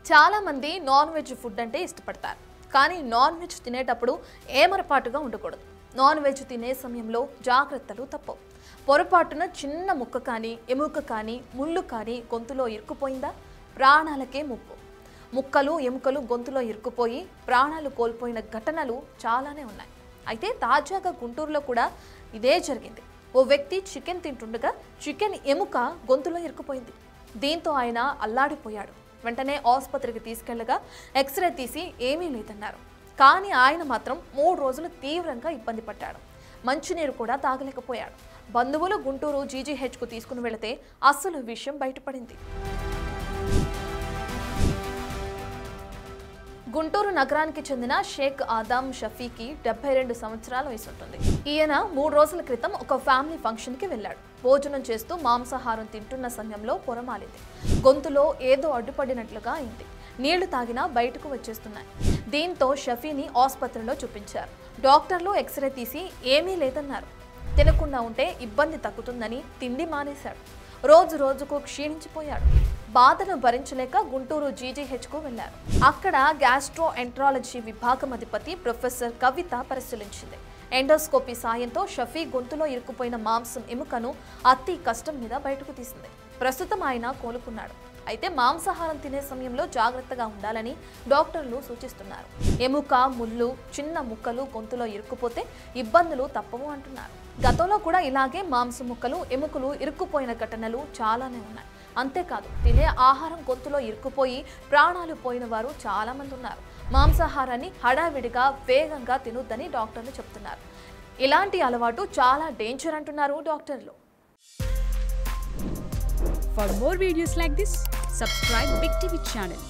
చాలా మంది non veg food అంటే ఇష్టపడతారు. కానీ నాన్ వెజ్ తినేటప్పుడు ఏమరపాటుగా ఉండకూడదు. నాన్ వెజ్ తినే సమయంలో జాగ్రత్తలు తప్పవు. పొరపాటున చిన్న ముక్క కానీ ఎముక కానీ ముళ్ళు కానీ గొంతులో ఇరుక్కుపోయిందా ప్రాణాలకే ముప్పు. ముక్కలు ఎముకలు గొంతులో ఇరుక్కుపోయి ప్రాణాలు కోల్పోయిన ఘటనలు చాలానే ఉన్నాయి. అయితే తాజాగా గుంటూరులో కూడా ఇదే జరిగింది. ఓ వ్యక్తి చికెన్ తింటుండగా చికెన్ ఎముక గొంతులో ఇరుక్కుపోయింది. దీంతో ఆయన అల్లాడిపోయాడు. వెంటనే ఆసుపత్రికి తీసుకెళ్లగా ఎక్స్రే తీసి ఏమీ లేదన్నారు. కానీ ఆయన మాత్రం 3 రోజులు తీవ్రంగా ఇబ్బంది పడ్డాడు. మంచినీరు కూడా తాగలేకపోయాడు. బంధువులు గుంటూరు జీజీహెచ్కు తీసుకుని వెళితే అసలు విషయం బయటపడింది. గుంటూరు నగరానికి చెందిన షేక్ ఆదాం షఫీకి 72 సంవత్సరాల వయసు ఉంటుంది. ఈయన 3 రోజుల క్రితం ఒక ఫ్యామిలీ ఫంక్షన్కి వెళ్ళాడు. భోజనం చేస్తూ మాంసాహారం తింటున్న సమయంలో పొరమాలింది. గొంతులో ఏదో అడ్డుపడినట్లుగా అయింది. నీళ్లు తాగినా బయటకు వచ్చేస్తున్నాయి. దీంతో షఫీని ఆసుపత్రిలో చూపించారు. డాక్టర్లు ఎక్స్రే తీసి ఏమీ లేదన్నారు. తినకుండా ఉంటే ఇబ్బంది తగ్గుతుందని తిండి మానేశాడు. రోజు రోజుకు క్షీణించిపోయాడు. బాధను భరించలేక గుంటూరు జీజీహెచ్కు వెళ్లారు. అక్కడ గ్యాస్ట్రో ఎంట్రాలజీ విభాగం అధిపతి ప్రొఫెసర్ కవిత పరిశీలించింది. ఎండోస్కోపీ సాయంతో షఫీ గొంతులో ఇరుక్కుపోయిన మాంసం ఎముకను అతి కష్టం మీద బయటకు తీసింది. ప్రస్తుతం ఆయన కోలుకున్నాడు. అయితే మాంసాహారం తినే సమయంలో జాగ్రత్తగా ఉండాలని డాక్టర్లు సూచిస్తున్నారు. ఎముక ముళ్ళు చిన్న ముక్కలు గొంతులో ఇరుక్కుపోతే ఇబ్బందులు తప్పవు అంటున్నారు. గతంలో కూడా ఇలాగే మాంసం ముక్కలు ఎముకలు ఇరుక్కుపోయిన ఘటనలు చాలానే ఉన్నాయి. అంతేకాదు తినే ఆహారం గొంతులో ఇరుక్కుపోయి ప్రాణాలు పోయిన వారు చాలా మంది ఉన్నారు. మాంసాహారాన్ని హడావిడిగా వేగంగా తినొద్దని డాక్టర్లు చెప్తున్నారు. ఇలాంటి అలవాటు చాలా డేంజర్ అంటున్నారు డాక్టర్లు. For more videos like this, subscribe Big TV channel.